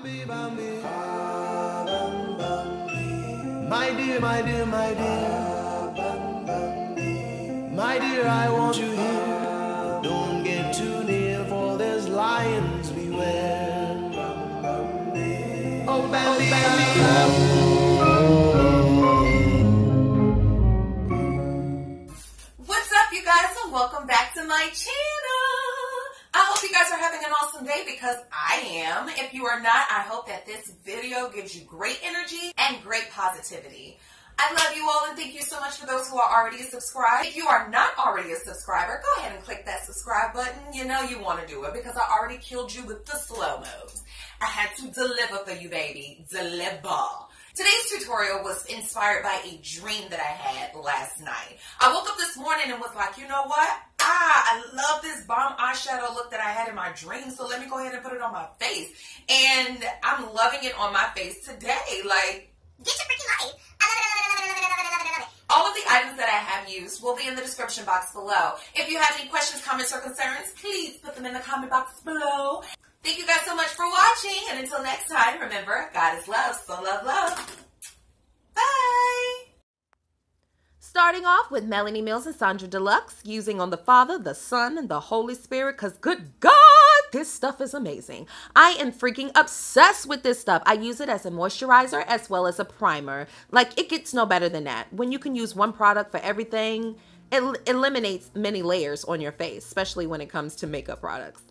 My dear, my dear, my dear, my dear, I want you here. Don't get too near, for there's lions beware. Oh, Bambi, What's up, you guys, and welcome back to my channel. I hope you guys are having an awesome day because I am. If you are not, I hope that this video gives you great energy and great positivity. I love you all and thank you so much for those who are already subscribed. If you are not already a subscriber, go ahead and click that subscribe button. You know you want to do it because I already killed you with the slow-mos. I had to deliver for you, baby. Deliver. Today's tutorial was inspired by a dream that I had last night. I woke up this morning and was like, you know what? I love this bomb eyeshadow look that I had in my dream, so let me go ahead and put it on my face. And I'm loving it on my face today. Like, get your freaking life. All of the items that I have used will be in the description box below. If you have any questions, comments, or concerns, please put them in the comment box below. Thank you guys so much for watching, and until next time, remember, God is love, so love, love. Bye! Starting off with Melanie Mills and Sonjdra Deluxe, using on the Father, the Son, and the Holy Spirit, because good God, this stuff is amazing. I am freaking obsessed with this stuff. I use it as a moisturizer as well as a primer. Like, it gets no better than that. When you can use one product for everything, it eliminates many layers on your face, especially when it comes to makeup products.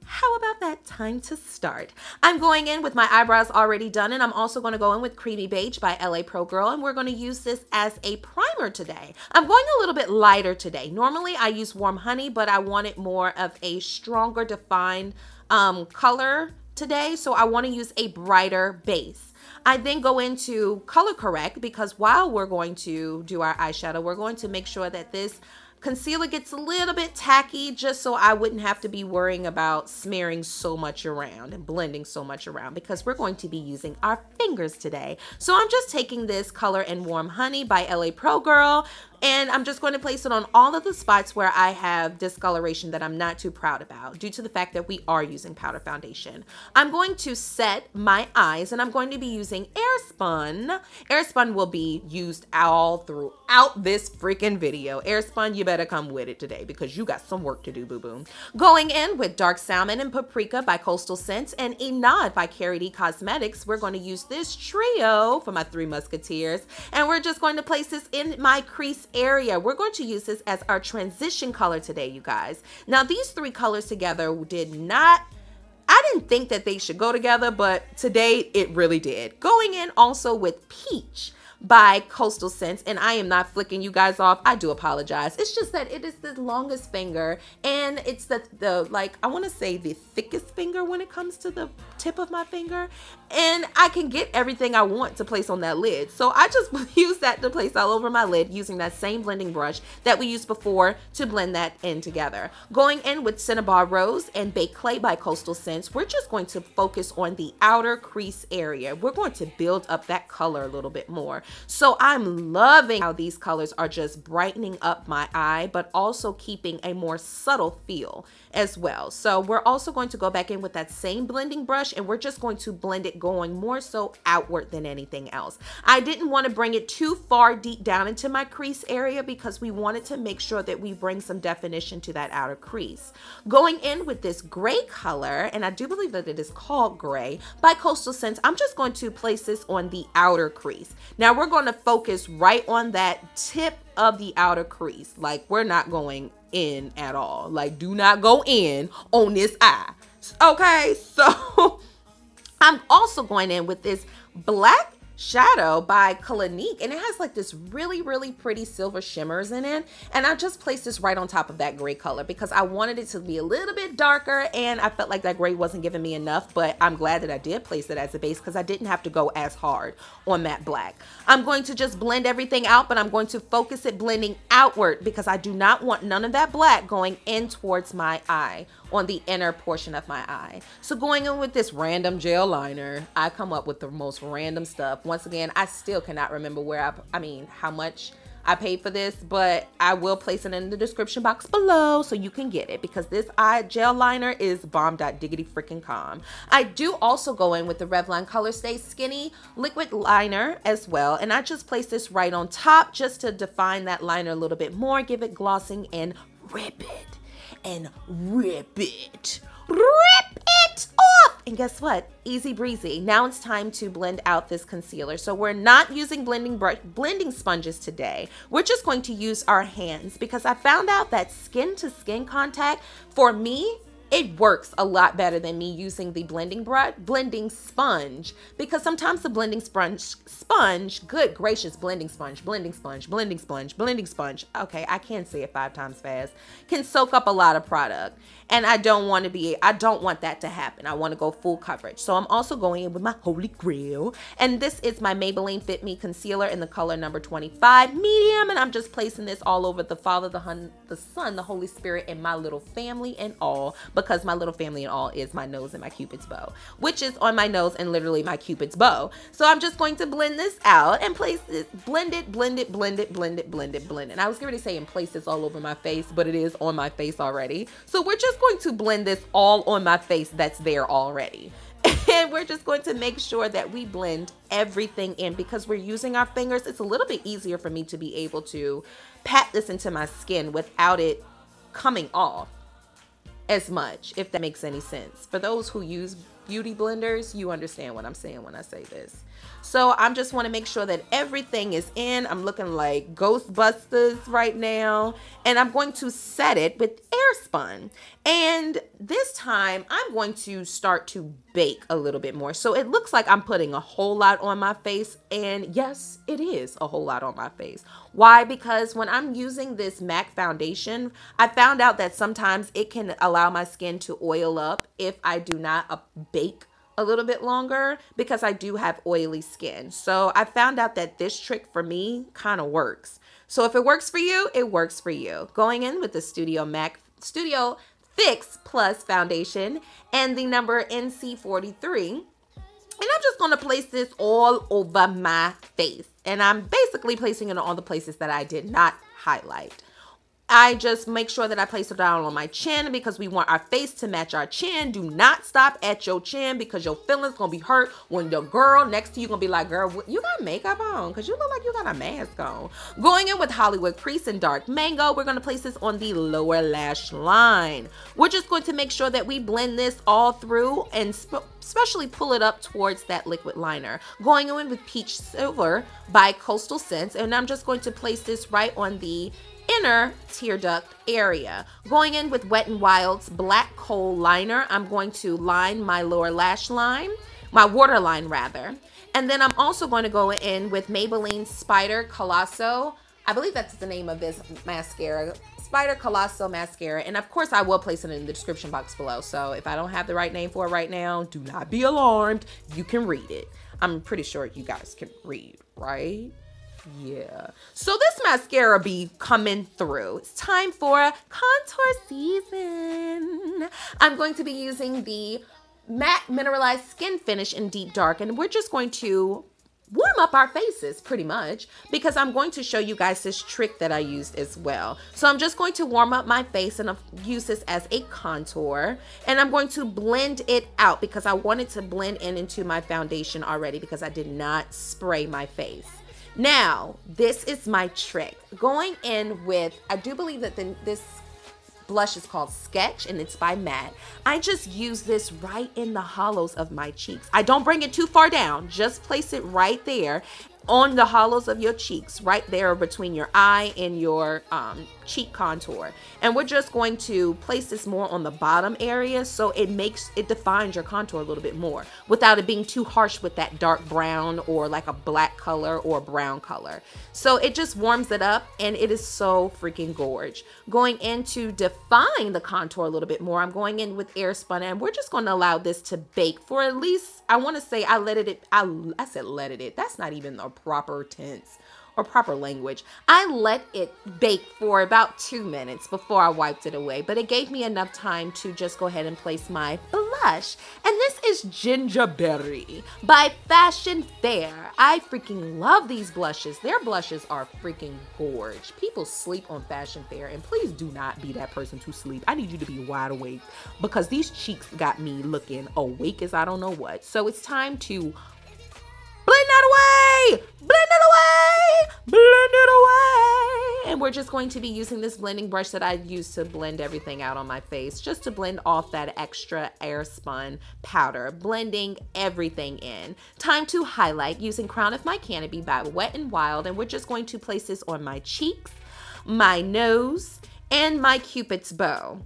How about that? Time to start. I'm going in with my eyebrows already done, and I'm also going to go in with Creamy Beige by LA Pro Girl, and we're going to use this as a primer today. I'm going a little bit lighter today. Normally I use Warm Honey, but I wanted more of a stronger defined color today, so I want to use a brighter base. I then go into Color Correct because while we're going to do our eyeshadow, we're going to make sure that this concealer gets a little bit tacky just so I wouldn't have to be worrying about smearing so much around and blending so much around because we're going to be using our fingers today. So I'm just taking this color in Warm Honey by LA Pro Girl, and I'm just going to place it on all of the spots where I have discoloration that I'm not too proud about due to the fact that we are using powder foundation. I'm going to set my eyes, and I'm going to be using Airspun. Airspun will be used all throughout this freaking video. Airspun, you better come with it today because you got some work to do, boo-boo. Going in with Dark Salmon and Paprika by Coastal Scents and Inod by Karity Cosmetics. We're going to use this trio for my Three Musketeers, and we're just going to place this in my crease area. We're going to use this as our transition color today, you guys. Now, these three colors together I didn't think that they should go together, but today it really did. Going in also with Peach by Coastal Scents, and I am not flicking you guys off. I do apologize. It's just that it is the longest finger, and it's the like, I want to say the thickest finger when it comes to the tip of my finger, and I can get everything I want to place on that lid. So I just use that to place all over my lid using that same blending brush that we used before to blend that in together. Going in with Cinnabar Rose and Baked Clay by Coastal Scents, we're just going to focus on the outer crease area. We're going to build up that color a little bit more. So I'm loving how these colors are just brightening up my eye, but also keeping a more subtle feel as well. So we're also going to go back in with that same blending brush, and we're just going to blend it going more so outward than anything else. I didn't want to bring it too far deep down into my crease area because we wanted to make sure that we bring some definition to that outer crease. Going in with this gray color, and I do believe that it is called Gray by Coastal Scents, I'm just going to place this on the outer crease. Now we're going to focus right on that tip of the outer crease. Like, we're not going in at all. Like, do not go in on this eye. Okay, so I'm also going in with this black shadow by Clinque, and it has like this really pretty silver shimmers in it, and I just placed this right on top of that gray color because I wanted it to be a little bit darker, and I felt like that gray wasn't giving me enough, but I'm glad that I did place it as a base because I didn't have to go as hard on matte black. I'm going to just blend everything out, but I'm going to focus it blending outward because I do not want none of that black going in towards my eye on the inner portion of my eye. So going in with this random gel liner, I come up with the most random stuff. Once again, I still cannot remember where how much I paid for this, but I will place it in the description box below so you can get it, because this eye gel liner is bomb.diggity freaking calm. I do also go in with the Revlon Color Stay Skinny liquid liner as well, and I just place this right on top just to define that liner a little bit more, give it glossing, and rip it. And rip it. Rip it off. And guess what? Easy breezy. Now it's time to blend out this concealer. So we're not using blending sponges today. We're just going to use our hands, because I found out that skin to skin contact, for me, it works a lot better than me using the blending sponge, because sometimes the blending sponge, good gracious, blending sponge. Okay, I can't say it 5 times fast. Can soak up a lot of product. And I don't want that to happen. I want to go full coverage. So I'm also going in with my holy grail. And this is my Maybelline Fit Me Concealer in the color number 25, medium. And I'm just placing this all over the Father, the Son, the Holy Spirit, and my little family and all. Because my little family and all is my nose and my Cupid's bow, which is on my nose and literally my Cupid's bow. So I'm just going to blend this out and place this, blend it. And I was going to say and place this all over my face, but it is on my face already. So we're just going to blend this all on my face that's there already. And we're just going to make sure that we blend everything in, because we're using our fingers. It's a little bit easier for me to be able to pat this into my skin without it coming off as much, if that makes any sense. For those who use beauty blenders, you understand what I'm saying when I say this. So I just want to make sure that everything is in. I'm looking like Ghostbusters right now. And I'm going to set it with Airspun. And this time I'm going to start to bake a little bit more. So it looks like I'm putting a whole lot on my face. And yes, it is a whole lot on my face. Why? Because when I'm using this MAC foundation, I found out that sometimes it can allow my skin to oil up if I do not bake a little bit longer, because I do have oily skin. So I found out that this trick for me kind of works. So if it works for you, it works for you. Going in with the Studio Fix Plus foundation and the number NC43. And I'm just going to place this all over my face. And I'm basically placing it on all the places that I did not highlight. I just make sure that I place it down on my chin, because we want our face to match our chin. Do not stop at your chin, because your feelings gonna be hurt when the girl next to you gonna be like, girl, you got makeup on, because you look like you got a mask on. Going in with Hollywood Crease and Dark Mango, we're gonna place this on the lower lash line. We're just going to make sure that we blend this all through and especially pull it up towards that liquid liner. Going in with Peach Silver by Coastal Scents, and I'm just going to place this right on the inner tear duct area. Going in with Wet n Wild's Black Coal Liner, I'm going to line my lower lash line, my waterline rather. And then I'm also going to go in with Maybelline Spider Colossal. I believe that's the name of this mascara. Spider Colossal Mascara. And of course I will place it in the description box below. So if I don't have the right name for it right now, do not be alarmed. You can read it. I'm pretty sure you guys can read, right? Yeah. So this mascara be coming through. It's time for contour season. I'm going to be using the Matte Mineralized Skin Finish in Deep Dark, and we're just going to warm up our faces pretty much, because I'm going to show you guys this trick that I used as well. So I'm just going to warm up my face and use this as a contour, and I'm going to blend it out because I wanted to blend in into my foundation already, because I did not spray my face. Now, this is my trick. Going in with, I do believe that this blush is called Sketch, and it's by Matte. I just use this right in the hollows of my cheeks. I don't bring it too far down. Just place it right there on the hollows of your cheeks, right there between your eye and your cheek contour. And we're just going to place this more on the bottom area, so it defines your contour a little bit more without it being too harsh with that dark brown or like a black color or brown color. So it just warms it up, and it is so freaking gorge. Going in to define the contour a little bit more, I'm going in with Airspun, and we're just going to allow this to bake for at least, I want to say I said let it. That's not even the proper tense. or proper language. I let it bake for about 2 minutes before I wiped it away, but it gave me enough time to just go ahead and place my blush. And this is Gingerberry by Fashion Fair. I freaking love these blushes. Their blushes are freaking gorge. People sleep on Fashion Fair, and please do not be that person to sleep. I need you to be wide awake because these cheeks got me looking awake as I don't know what. So it's time to blend that away, blend it away, blend it away. And we're just going to be using this blending brush that I use to blend everything out on my face, just to blend off that extra Airspun powder, blending everything in. Time to highlight using Crown of My Canopy by WetnWild, and we're just going to place this on my cheeks, my nose, and my Cupid's bow.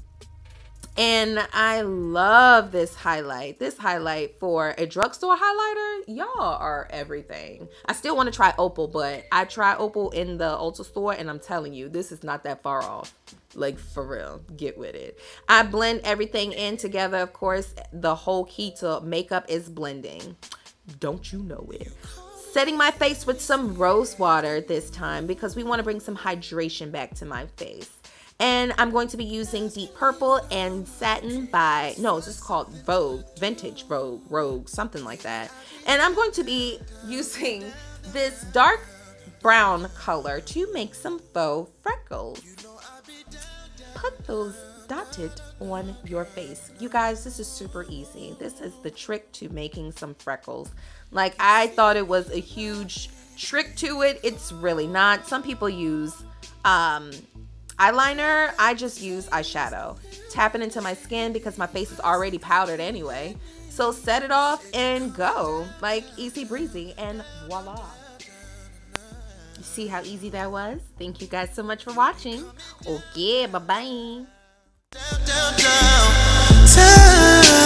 And I love this highlight. This highlight for a drugstore highlighter, y'all are everything. I still want to try Opal, but I tried Opal in the Ulta store, and I'm telling you, this is not that far off. Like, for real, get with it. I blend everything in together. Of course, the whole key to makeup is blending. Don't you know it? Setting my face with some rose water this time because we want to bring some hydration back to my face. And I'm going to be using Deep Purple and Satin by, no, it's just called Vogue, Vintage Vogue, Rogue, something like that. And I'm going to be using this dark brown color to make some faux freckles. Put those dotted on your face. You guys, this is super easy. This is the trick to making some freckles. Like, I thought it was a huge trick to it. It's really not. Some people use eyeliner. I just use eyeshadow. Tap it into my skin because my face is already powdered anyway. So set it off and go. Like, easy breezy, and voila. You see how easy that was? Thank you guys so much for watching. Okay, bye-bye. Down, down, down.